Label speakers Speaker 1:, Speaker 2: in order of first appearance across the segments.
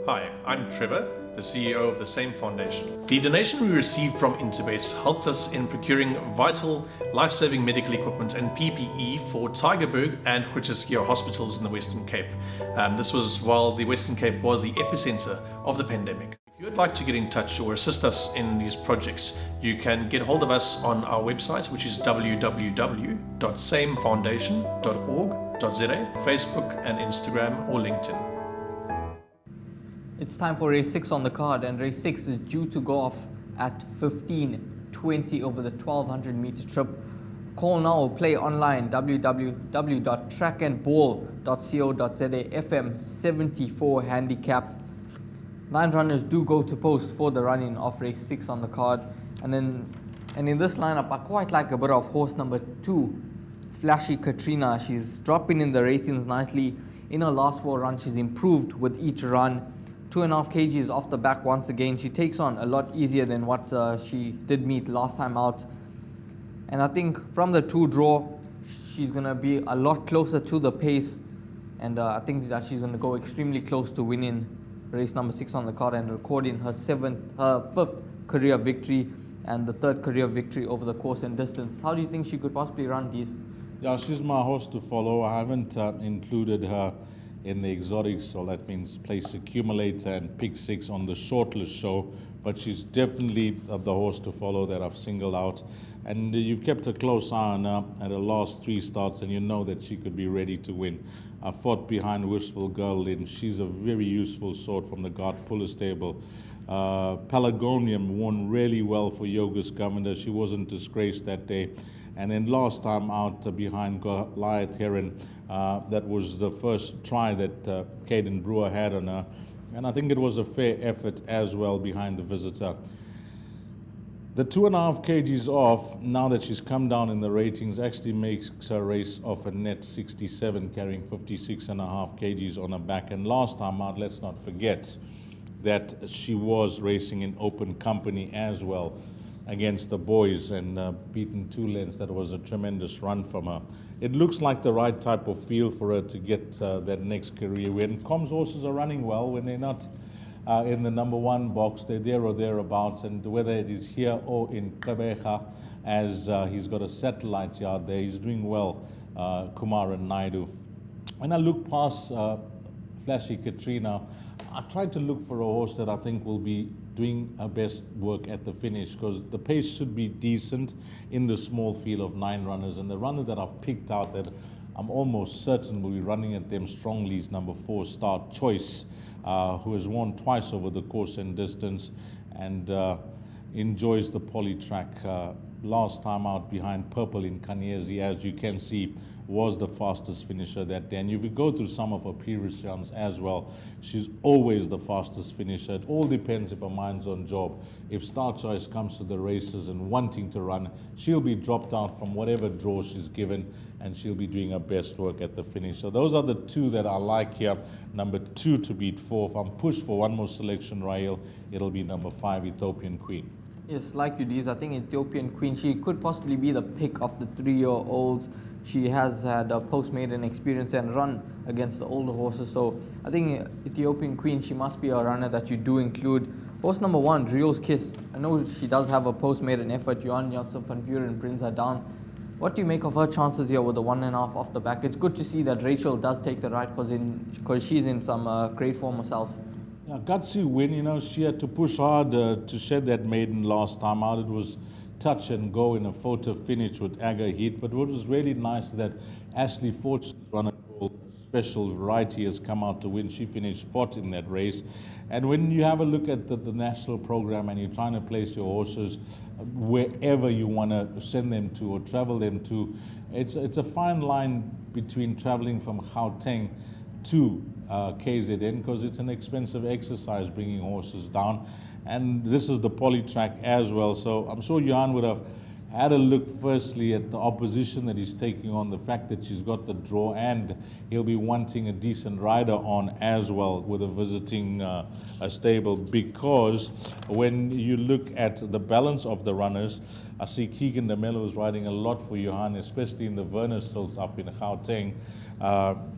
Speaker 1: Hi, I'm Trevor, the CEO of the same foundation. The donation we received from Interbase helped us in procuring vital, life-saving medical equipment and PPE for Tygerberg and Groote hospitals in the Western Cape. This was while the Western Cape was the epicenter of the pandemic. If you would like to get in touch or assist us in these projects, you can get hold of us on our website, which is www.samefoundation.org.za, Facebook and Instagram or LinkedIn.
Speaker 2: It's time for race 6 on the card, and race 6 is due to go off at 15:20 over the 1200 meter trip. Call now or play online www.trackandball.co.za, FM 74 handicap. 9 runners do go to post for the running of race 6 on the card, and in this lineup I quite like a bit of horse number 2, Flashy Katrina. She's dropping in the ratings nicely. In her last 4 runs she's improved with each run. 2.5 kgs off the back once again. She takes on a lot easier than what she did meet last time out. And I think from the 2 draw, she's going to be a lot closer to the pace. And I think that she's going to go extremely close to winning race number 6 on the card and recording her 5th career victory and the 3rd career victory over the course and distance. How do you think she could possibly run these?
Speaker 3: Yeah, she's my horse to follow. I haven't included her in the exotics, so that means place accumulator and pick 6 on the shortlist show, but she's definitely the horse to follow that I've singled out. And you've kept a close eye on her at her last 3 starts, and you know that she could be ready to win. I fought behind Wistful Girl, and she's a very useful sort from the Guard Puller stable. Pelagonium won really well for Yogus Governor. She wasn't disgraced that day. And then last time out behind Goliath Heron, that was the first try that Caden Brewer had on her. And I think it was a fair effort as well behind the visitor. The 2.5 kgs off, now that she's come down in the ratings, actually makes her race off a net 67, carrying 56.5 kgs on her back. And last time out, let's not forget that she was racing in open company as well against the boys and beaten 2 lengths. That was a tremendous run from her. It looks like the right type of field for her to get that next career win. Com's horses are running well when they're not in the number 1 box. They're there or thereabouts, and whether it is here or in Kabeja, as he's got a satellite yard there, he's doing well, Kumar and Naidu. When I look past Flashy Katrina, I tried to look for a horse that I think will be doing her best work at the finish, because the pace should be decent in the small field of 9 runners. And the runner that I've picked out that I'm almost certain will be running at them strongly is number 4, Star Choice, who has won twice over the course and distance and enjoys the poly track. Last time out behind Purple in Kanyezi, as you can see, was the fastest finisher that day. And if you go through some of her previous runs as well, she's always the fastest finisher. It all depends if her mind's on job. If Star Choice comes to the races and wanting to run, she'll be dropped out from whatever draw she's given, and she'll be doing her best work at the finish. So those are the 2 that I like here. Number 2 to beat 4. If I'm pushed for one more selection, Raheel, it'll be number 5, Ethiopian Queen.
Speaker 2: Yes, like you did, I think Ethiopian Queen, she could possibly be the pick of the 3-year-olds. She has had a post-maiden experience and run against the older horses. So I think Ethiopian Queen, she must be a runner that you do include. Horse number 1, Rio's Kiss. I know she does have a post-maiden effort. Johan Janssen van Vuren brings her down. What do you make of her chances here with the 1.5 off the back? It's good to see that Rachel does take the right because she's in some great form herself.
Speaker 3: Yeah, gutsy win. You know, she had to push hard to shed that maiden last time out. It was touch and go in a photo finish with Aga Heat. But what was really nice that Ashley Fortune's runner called Special Variety has come out to win. She finished 4th in that race. And when you have a look at the national program and you're trying to place your horses wherever you want to send them to or travel them to, it's a fine line between traveling from Gauteng to KZN, because it's an expensive exercise bringing horses down. And this is the poly track as well. So I'm sure Johan would have had a look firstly at the opposition that he's taking on, the fact that she's got the draw, and he'll be wanting a decent rider on as well with a visiting a stable, because when you look at the balance of the runners, I see Keegan de Mello is riding a lot for Johan, especially in the Werner Silks up in Gauteng.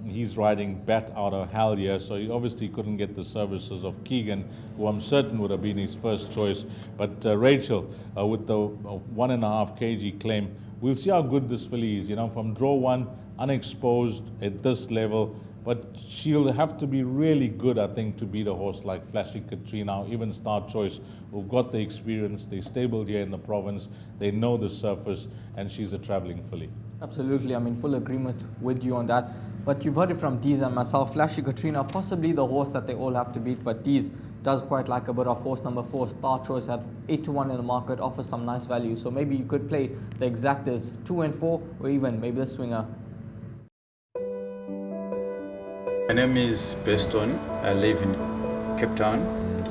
Speaker 3: He's riding bat out of hell here, so he obviously couldn't get the services of Keegan, who I'm certain would have been his first choice. But Rachel, with the 1.5 kg claim, we'll see how good this filly is. You know, from draw one, unexposed at this level, but she'll have to be really good, I think, to beat a horse like Flashy Katrina, or even Star Choice, who've got the experience. They're stabled here in the province, they know the surface, and she's a traveling filly.
Speaker 2: Absolutely, I'm in full agreement with you on that. But you've heard it from Deez and myself, Flashy Katrina, possibly the horse that they all have to beat, but Deez does quite like a bit of horse number 4, Star Choice, at 8-1 in the market, offers some nice value. So maybe you could play the exactas 2 and 4, or even maybe the swinger.
Speaker 4: My name is Beston. I live in Cape Town.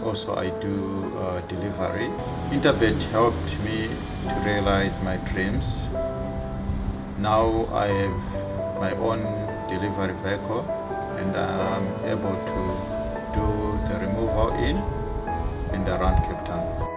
Speaker 4: Also, I do delivery. Interbet helped me to realize my dreams. Now I have my own delivery vehicle, and I'm able to do the removal in and around Cape Town.